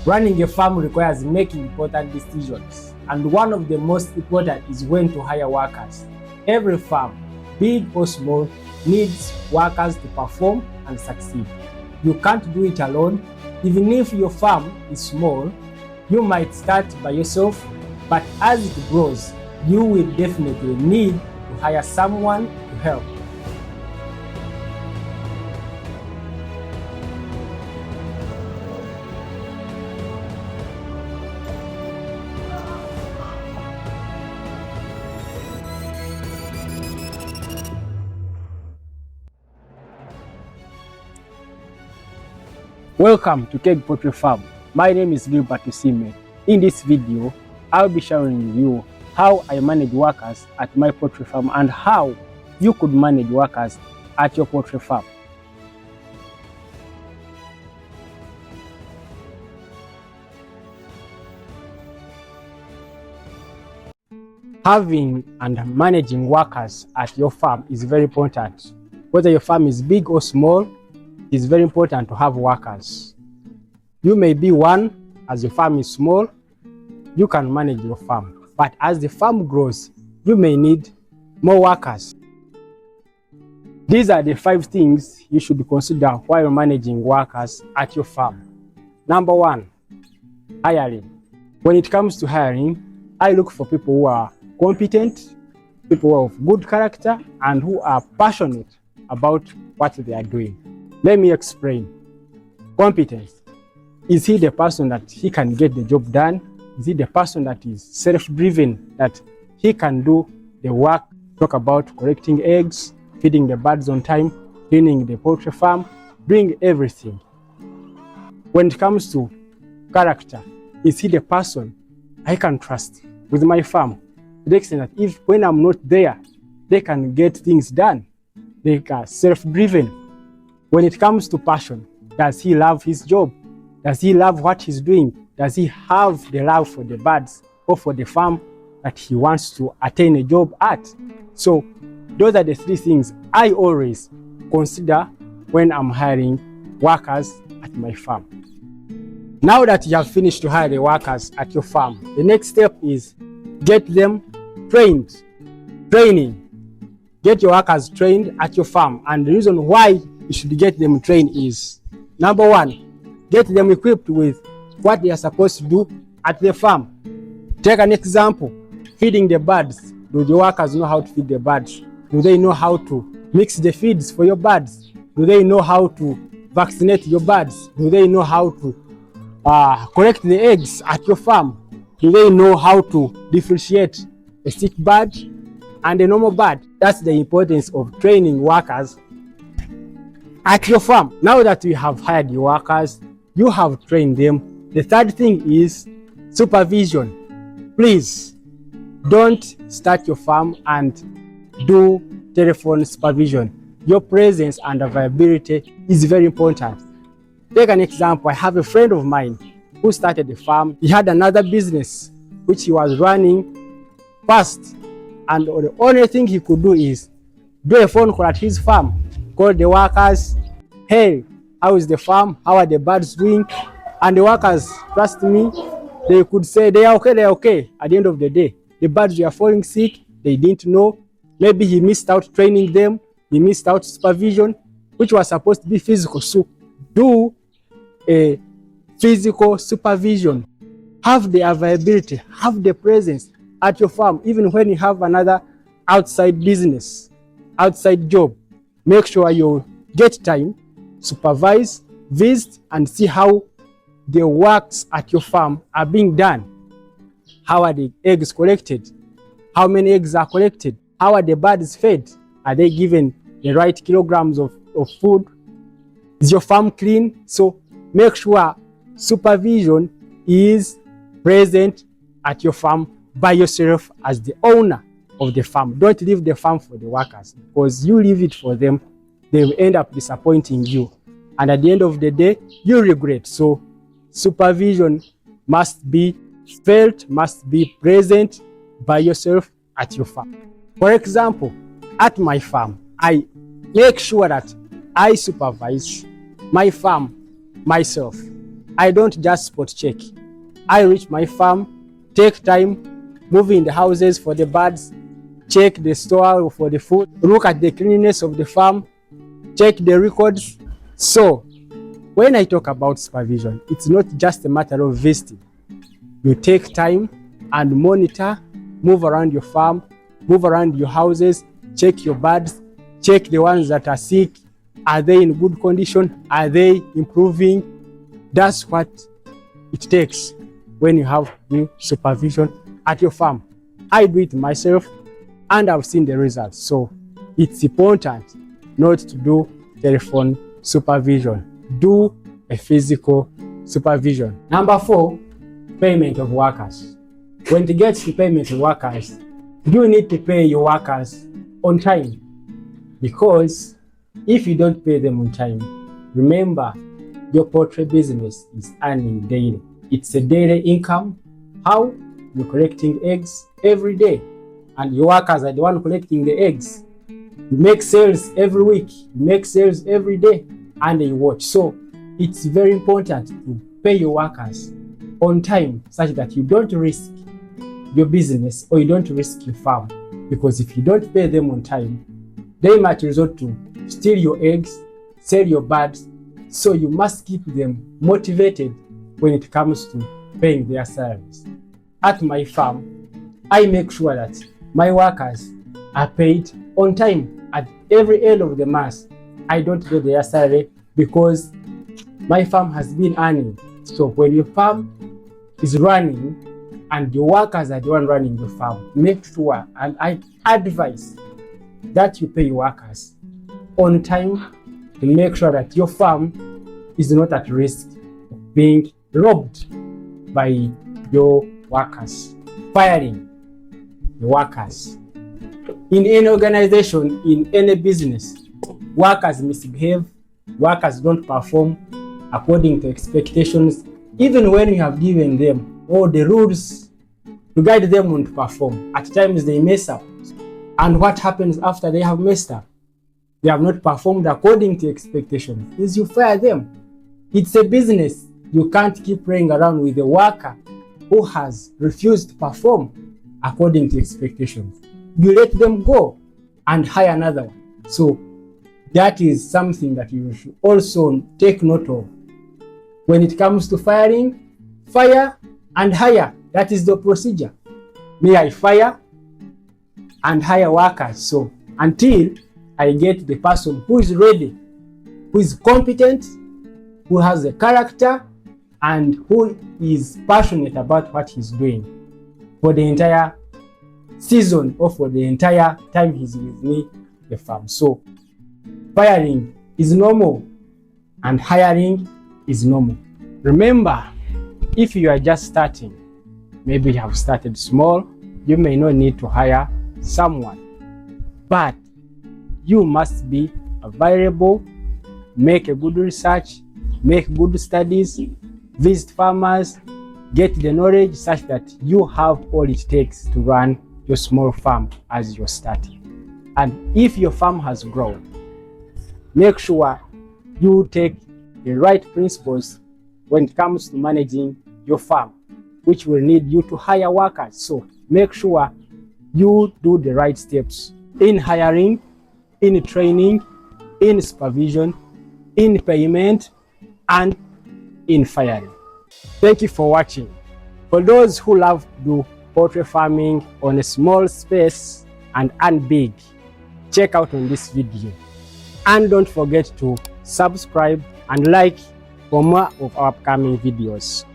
Running a farm requires making important decisions, and one of the most important is when to hire workers. Every farm, big or small, needs workers to perform and succeed. You can't do it alone. Even if your farm is small, you might start by yourself, but as it grows, you will definitely need to hire someone to help. Welcome to Keg Poultry Farm. My name is Gilbert Usime. In this video, I'll be sharing with you how I manage workers at my poultry farm and how you could manage workers at your poultry farm. Having and managing workers at your farm is very important. Whether your farm is big or small, it's very important to have workers. You may be one, as your farm is small, you can manage your farm. But as the farm grows, you may need more workers. These are the 5 things you should consider while managing workers at your farm. Number 1, hiring. When it comes to hiring, I look for people who are competent, people who have good character, and who are passionate about what they are doing. Let me explain. Competence. Is he the person that he can get the job done? Is he the person that is self-driven, that he can do the work? Talk about collecting eggs, feeding the birds on time, cleaning the poultry farm, doing everything. When it comes to character, is he the person I can trust with my farm? To the extent that if when I'm not there, they can get things done. They are self-driven. When it comes to passion, does he love his job? Does he love what he's doing? Does he have the love for the birds or for the farm that he wants to attain a job at? So those are the 3 things I always consider when I'm hiring workers at my farm. Now that you have finished to hire the workers at your farm, the next step is get them trained. Training. Get your workers trained at your farm, and the reason why you should get them trained is, number 1, get them equipped with what they are supposed to do at the farm. Take an example, feeding the birds. Do the workers know how to feed the birds? Do they know how to mix the feeds for your birds? Do they know how to vaccinate your birds? Do they know how to collect the eggs at your farm? Do they know how to differentiate a sick bird and a normal bird? That's the importance of training workers at your farm. Now that you have hired your workers, you have trained them. The 3rd thing is supervision. Please don't start your farm and do telephone supervision. Your presence and availability is very important. Take an example. I have a friend of mine who started a farm. He had another business which he was running fast, and the only thing he could do is do a phone call at his farm, call the workers, hey, how is the farm? How are the birds doing? And the workers, trust me, they could say they are okay. At the end of the day, the birds were falling sick, they didn't know. Maybe he missed out training them, he missed out supervision, which was supposed to be physical. So do a physical supervision. Have the availability, have the presence at your farm, even when you have another outside business, outside job. Make sure you get time, supervise, visit, and see how the works at your farm are being done. How are the eggs collected? How many eggs are collected? How are the birds fed? Are they given the right kilograms of food? Is your farm clean? So make sure supervision is present at your farm by yourself as the owner of the farm. Don't leave the farm for the workers, because you leave it for them, they will end up disappointing you. And at the end of the day, you regret. So supervision must be felt, must be present by yourself at your farm. For example, at my farm, I make sure that I supervise my farm myself. I don't just spot check. I reach my farm, take time, move in the houses for the birds, check the store for the food, look at the cleanliness of the farm, check the records. So when I talk about supervision, it's not just a matter of visiting. You take time and monitor, move around your farm, move around your houses, check your birds, check the ones that are sick. Are they in good condition? Are they improving? That's what it takes when you have new supervision at your farm. I do it myself and I've seen the results. So it's important not to do telephone supervision. Do a physical supervision. Number 4, payment of workers. When it gets to payment of workers, you need to pay your workers on time, because if you don't pay them on time, remember, your poultry business is earning daily. It's a daily income. How? You're collecting eggs every day, and your workers are the one collecting the eggs. You make sales every week, you make sales every day, and you watch. So it's very important to pay your workers on time, such that you don't risk your business or you don't risk your farm. Because if you don't pay them on time, they might resort to steal your eggs, sell your birds. So you must keep them motivated when it comes to paying their salaries. At my farm, I make sure that my workers are paid on time. At every end of the month, I don't get their salary because my farm has been earning. So when your farm is running and your workers are the one running your farm, make sure, and I advise that you pay your workers on time to make sure that your farm is not at risk of being robbed by your workers. Firing the workers. In any organization, in any business, workers misbehave, workers don't perform according to expectations, even when you have given them all the rules to guide them on to perform. At times they mess up. And what happens after they have messed up? They have not performed according to expectations. Is you fire them. It's a business. You can't keep playing around with a worker who has refused to perform according to expectations. You let them go and hire another one. So that is something that you should also take note of. When it comes to firing, fire and hire. That is the procedure. Me, I fire and hire workers. So until I get the person who is ready, who is competent, who has a character, and who is passionate about what he's doing for the entire season or for the entire time he's with me, the farm. So firing is normal and hiring is normal. Remember, if you are just starting, maybe you have started small, you may not need to hire someone, but you must be available, make a good research, make good studies, visit farmers, get the knowledge such that you have all it takes to run your small farm as you're starting. And if your farm has grown, make sure you take the right principles when it comes to managing your farm, which will need you to hire workers. So make sure you do the right steps in hiring, in training, in supervision, in payment, and in firing. Thank you for watching. For those who love to do poultry farming on a small space and earn big, check out on this video. And don't forget to subscribe and like for more of our upcoming videos.